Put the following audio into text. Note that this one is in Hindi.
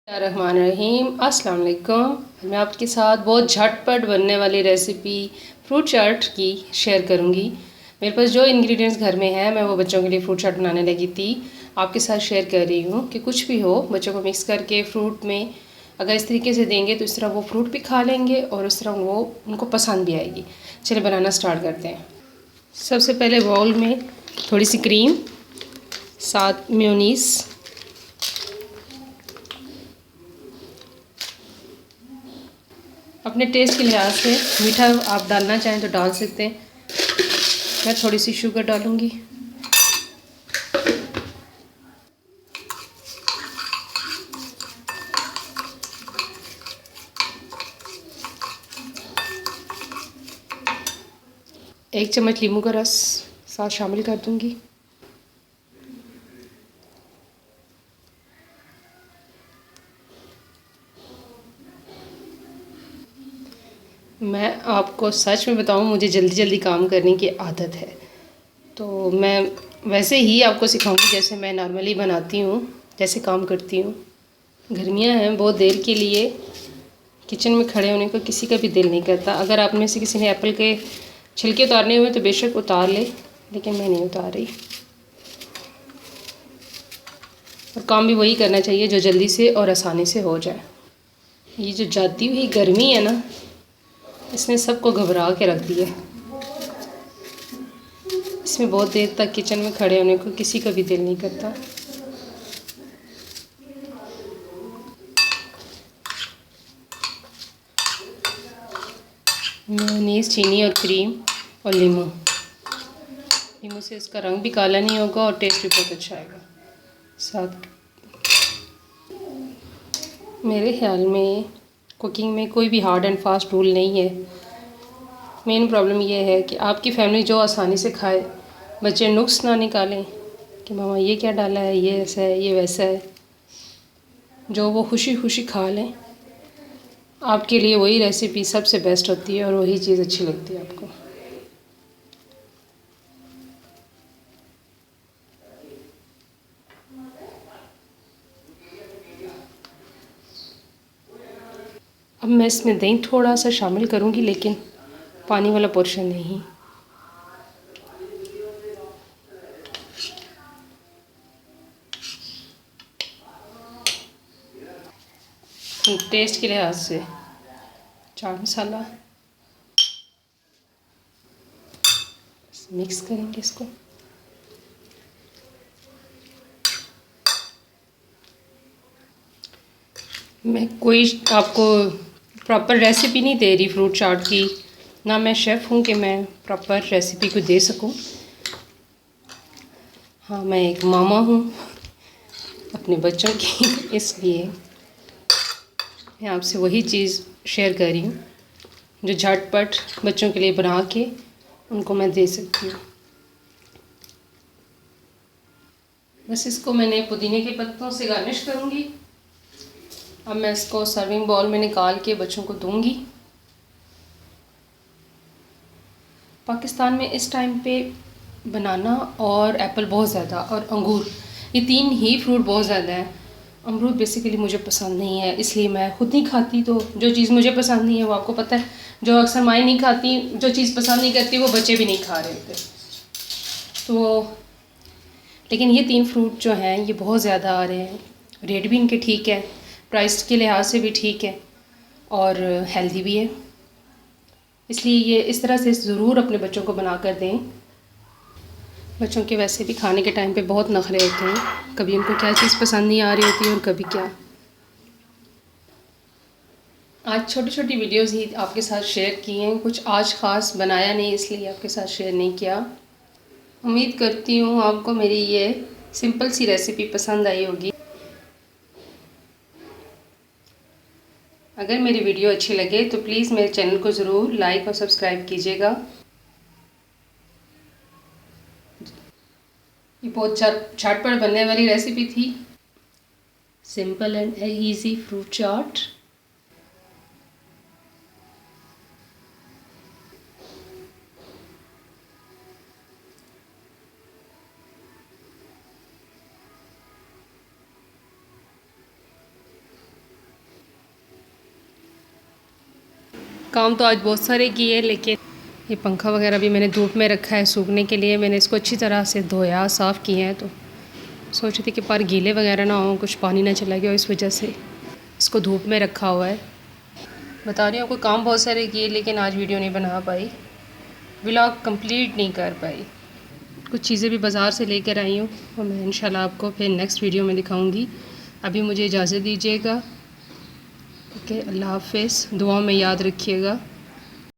रहीम अस्सलाम वालेकुम। मैं आपके साथ बहुत झटपट बनने वाली रेसिपी फ्रूट चाट की शेयर करूंगी। मेरे पास जो इंग्रेडिएंट्स घर में हैं मैं वो बच्चों के लिए फ्रूट चाट बनाने लगी थी। आपके साथ शेयर कर रही हूँ कि कुछ भी हो बच्चों को मिक्स करके फ्रूट में अगर इस तरीके से देंगे तो इस तरह वो फ्रूट भी खा लेंगे और उस तरह वो उनको पसंद भी आएगी। चलिए बनाना स्टार्ट करते हैं। सबसे पहले बाउल में थोड़ी सी क्रीम, साथ मेयोनीज़, अपने टेस्ट के लिहाज से मीठा आप डालना चाहें तो डाल सकते हैं। मैं थोड़ी सी शुगर डालूँगी। एक चम्मच नींबू का रस साथ शामिल कर दूँगी। मैं आपको सच में बताऊं, मुझे जल्दी जल्दी काम करने की आदत है, तो मैं वैसे ही आपको सिखाऊंगी जैसे मैं नॉर्मली बनाती हूँ, जैसे काम करती हूँ। गर्मियाँ हैं, बहुत देर के लिए किचन में खड़े होने को किसी का भी दिल नहीं करता। अगर आप में से किसी ने एप्पल के छिलके उतारने हुए तो बेशक उतार ले, लेकिन मैं नहीं उतार रही। और काम भी वही करना चाहिए जो जल्दी से और आसानी से हो जाए। ये जो जाती हुई गर्मी है ना, इसने सबको घबरा के रख दिया। इसमें बहुत देर तक किचन में खड़े होने को किसी का भी दिल नहीं करता। मेयोनीज़, चीनी और क्रीम और नींबू से इसका रंग भी काला नहीं होगा और टेस्ट भी बहुत अच्छा आएगा। साथ मेरे ख्याल में कुकिंग में कोई भी हार्ड एंड फास्ट रूल नहीं है। मेन प्रॉब्लम ये है कि आपकी फैमिली जो आसानी से खाए, बच्चे नुक्स ना निकालें कि मामा ये क्या डाला है, ये ऐसा है, ये वैसा है। जो वो खुशी खुशी खा लें, आपके लिए वही रेसिपी सबसे बेस्ट होती है और वही चीज़ अच्छी लगती है आपको। अब मैं इसमें दही थोड़ा सा शामिल करूँगी, लेकिन पानी वाला पोर्शन नहीं। टेस्ट के लिहाज से चाट मसाला मिक्स करेंगे इसको। मैं कोई आपको प्रॉपर रेसिपी नहीं दे रही फ्रूट चाट की, ना मैं शेफ़ हूँ कि मैं प्रॉपर रेसिपी को दे सकूँ। हाँ, मैं एक मामा हूँ अपने बच्चों की, इसलिए मैं आपसे वही चीज़ शेयर कर रही हूँ जो झटपट बच्चों के लिए बना के उनको मैं दे सकती हूँ। बस इसको मैंने पुदीने के पत्तों से गार्निश करूँगी। अब मैं इसको सर्विंग बाउल में निकाल के बच्चों को दूँगी। पाकिस्तान में इस टाइम पे बनाना और एप्पल बहुत ज़्यादा और अंगूर, ये तीन ही फ्रूट बहुत ज़्यादा है। अमरूद बेसिकली मुझे पसंद नहीं है, इसलिए मैं खुद नहीं खाती। तो जो चीज़ मुझे पसंद नहीं है वो आपको पता है, जो अक्सर माएँ नहीं खाती, जो चीज़ पसंद नहीं करती वो बच्चे भी नहीं खा रहे होते। तो लेकिन ये तीन फ्रूट जो हैं ये बहुत ज़्यादा आ रहे हैं। रेट भी इनके ठीक है, प्राइस के लिहाज से भी ठीक है और हेल्दी भी है। इसलिए ये इस तरह से ज़रूर अपने बच्चों को बना कर दें। बच्चों के वैसे भी खाने के टाइम पे बहुत नखरे होते हैं, कभी उनको क्या चीज़ पसंद नहीं आ रही होती है और कभी क्या। आज छोटी छोटी वीडियोस ही आपके साथ शेयर की हैं, कुछ आज ख़ास बनाया नहीं इसलिए आपके साथ शेयर नहीं किया। उम्मीद करती हूँ आपको मेरी ये सिंपल सी रेसिपी पसंद आई होगी। अगर मेरी वीडियो अच्छी लगे तो प्लीज़ मेरे चैनल को ज़रूर लाइक और सब्सक्राइब कीजिएगा। ये बहुत झटपट बनने वाली रेसिपी थी, सिंपल एंड इजी फ्रूट चाट। काम तो आज बहुत सारे किए, लेकिन ये पंखा वगैरह भी मैंने धूप में रखा है सूखने के लिए। मैंने इसको अच्छी तरह से धोया, साफ़ किए हैं। तो सोच रही थी कि पर गीले वगैरह ना हो, कुछ पानी ना चला गया, इस वजह से इसको धूप में रखा हुआ है। बता रही हूँ आपको, काम बहुत सारे किए लेकिन आज वीडियो नहीं बना पाई, व्लॉग कंप्लीट नहीं कर पाई। कुछ चीज़ें भी बाज़ार से लेकर आई हूँ और मैं इंशाल्लाह आपको फिर नेक्स्ट वीडियो में दिखाऊँगी। अभी मुझे इजाज़त दीजिएगा। ओके, अल्लाह हाफ़िज़, दुआ में याद रखिएगा।